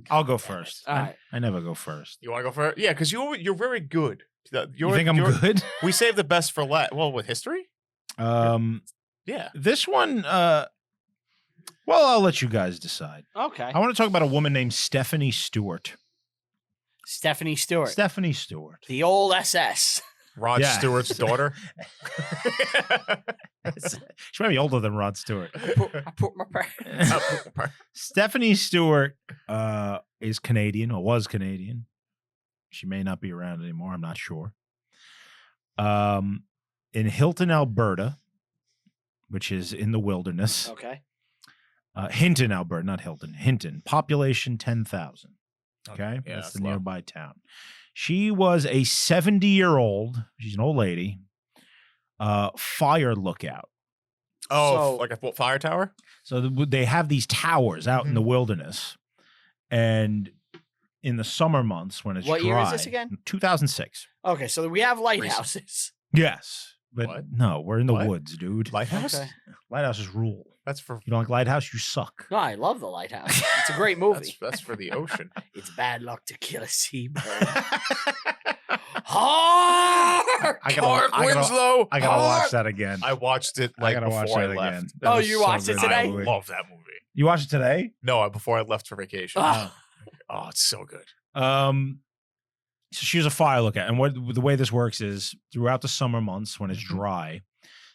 I'll go first. All right. I never go first. You want to go first? Yeah, because you're very good. You think I'm good? We saved the best for last. Well, with history? Yeah. This one, well, I'll let you guys decide. Okay. I want to talk about a woman named Stephanie Stewart. Stephanie Stewart. Stephanie Stewart. The old SS. Rod Stewart's daughter. She might be older than Rod Stewart. I put my Stephanie Stewart is Canadian, or was Canadian. She may not be around anymore. I'm not sure. In Hilton, Alberta, which is in the wilderness. Okay. Hinton, Alberta, not Hilton. Hinton. Population 10,000. Okay? Yeah, that's the nearby town. She was a 70-year-old, she's an old lady, fire lookout. Oh, like a fire tower? So they have these towers out in the wilderness. And in the summer months when it's What dry. year is this again? 2006. Okay, so we have lighthouses. Yes. But What? no, we're in the What? woods, dude. Lighthouse? Okay. Lighthouses rule. That's for You don't like Lighthouse? You suck. No, I love the lighthouse. It's a great movie. that's for the ocean. It's bad luck to kill a seabird. Hark! Mark Winslow. I gotta watch that again. I watched it like gotta watch before I that left. again. Oh, was you watched it good. today? I love that movie. You watched it today? No, before I left for vacation. Oh. Oh, it's so good. So she was a fire lookout, and the way this works is throughout the summer months when it's dry,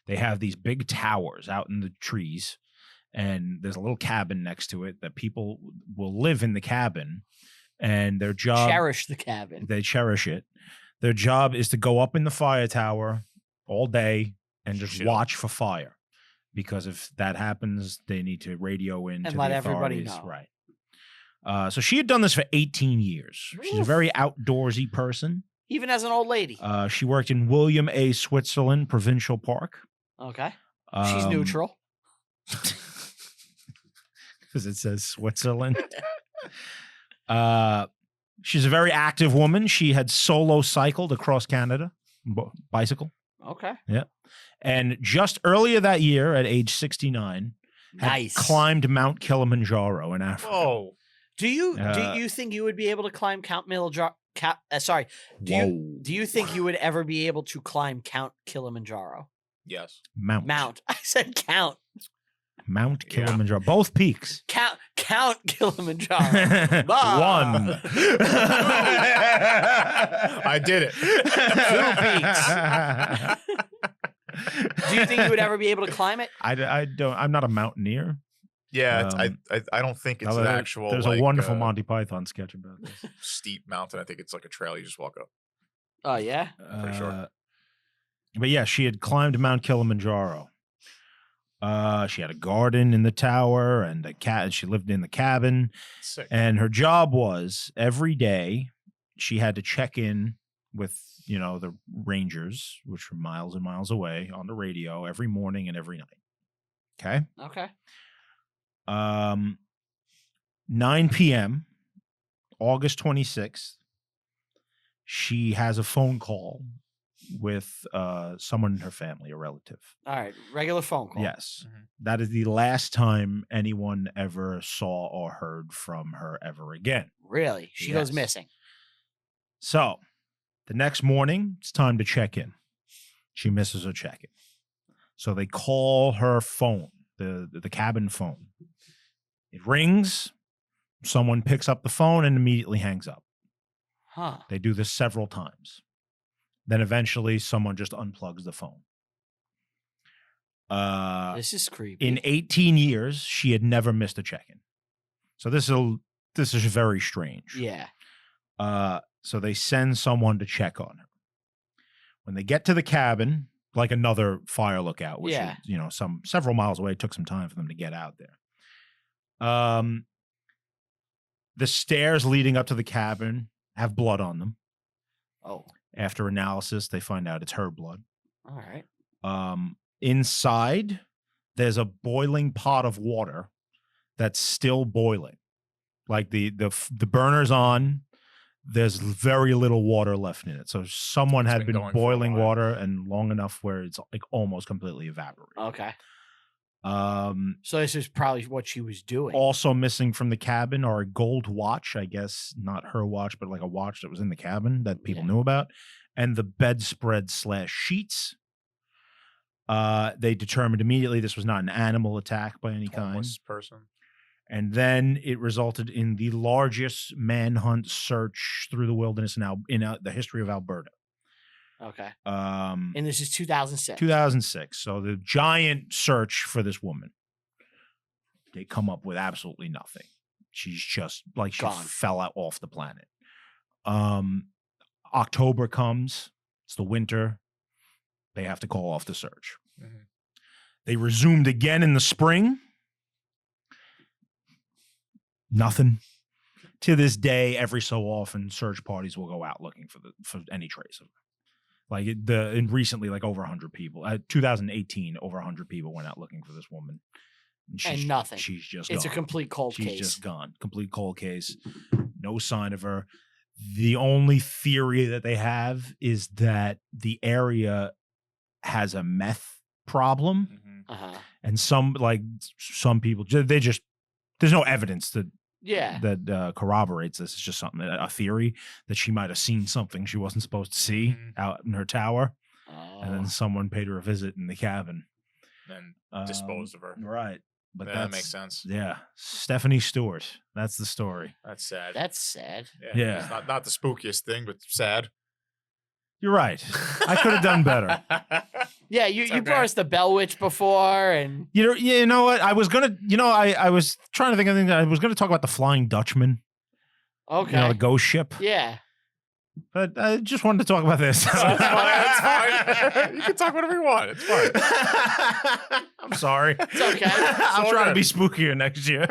they have these big towers out in the trees, and there's a little cabin next to it that people will live in the cabin, and their job Cherish the cabin. they cherish it. Their job is to go up in the fire tower all day and just Chill. watch for fire, because if that happens, they need to radio in And to let the everybody authorities. know. Right. So she had done this for 18 years. She's a Oof. very outdoorsy person. Even as an old lady. She worked in William A. Switzerland Provincial Park. Okay. She's neutral. Because it says Switzerland. She's a very active woman. She had solo cycled across Canada, bicycle. Okay. Yeah. And just earlier that year, at age 69, had Nice. climbed Mount Kilimanjaro in Africa. Oh, Do you think you would be able to climb do you think you would ever be able to climb Count Kilimanjaro? yes. Mount. I said Count. Mount Yeah. Kilimanjaro. Both peaks. Count Kilimanjaro. One. I did it. Do you think you would ever be able to climb it? I don't. I'm not a mountaineer. Yeah, I don't think it's an actual. There's like, a wonderful Monty Python sketch about this. steep mountain. I think it's like a trail you just walk up. Oh yeah. Pretty sure. But yeah, she had climbed Mount Kilimanjaro. She had a garden in the tower and a cat. She lived in the cabin. Sick. And her job was every day she had to check in with, the rangers, which were miles and miles away, on the radio every morning and every night. Okay. Okay. 9 p.m., August 26th, she has a phone call with someone in her family, a relative. All right. Regular phone call. Yes. Mhm. That is the last time anyone ever saw or heard from her ever again. Really? She goes Yes. missing. So the next morning, it's time to check in. She misses her check-in. So they call her phone, the cabin phone. It rings. Someone picks up the phone and immediately hangs up. Huh. They do this several times. Then eventually someone just unplugs the phone. This is creepy. In 18 years, she had never missed a check-in. So this is very strange. Yeah. So they send someone to check on her. When they get to the cabin, like another fire lookout, which Yeah. is, several miles away, it took some time for them to get out there. The stairs leading up to the cabin have blood on them. Oh. After analysis, they find out it's her blood. All right. Inside, there's a boiling pot of water that's still boiling. Like the burner's on. There's very little water left in it. So someone had been been going for a boiling while. water and long enough where it's like almost completely evaporated. Okay. So this is probably what she was doing. Also missing from the cabin are a gold watch, I guess not her watch, but like a watch that was in the cabin that people knew about, and the bedspread / sheets. They determined immediately this was not an animal attack by any kind. Homeless person. And then it resulted in the largest manhunt search through the wilderness in the history of Alberta. Okay. And this is 2006. 2006. So the giant search for this woman. They come up with absolutely nothing. She's just like she fell out off the planet. October comes. It's the winter. They have to call off the search. Mm-hmm. They resumed again in the spring. Nothing. To this day, every so often, search parties will go out looking for any trace of her. Like and recently, like over 100 people. 2018, over 100 people went out looking for this woman, and nothing. She's just. It's gone. a complete cold case. She's just gone. Complete cold case. No sign of her. The only theory that they have is that the area has a meth problem, and some people there's no evidence that corroborates this. It's just something, a theory that she might have seen something she wasn't supposed to see out in her tower, and then someone paid her a visit in the cabin and disposed of her. Right, but that makes sense. Yeah, Stephanie Stewart. That's the story. That's sad. That's sad. Yeah. It's not the spookiest thing, but sad. You're right. I could have done better. Yeah, you brought us the Bell Witch before, and you know what? I was gonna, I was trying to think of things. I was gonna talk about the Flying Dutchman. Okay. The ghost ship. Yeah. But I just wanted to talk about this. That's fine. You can talk whatever you want. It's fine. I'm sorry. It's okay. I'll try to be spookier next year.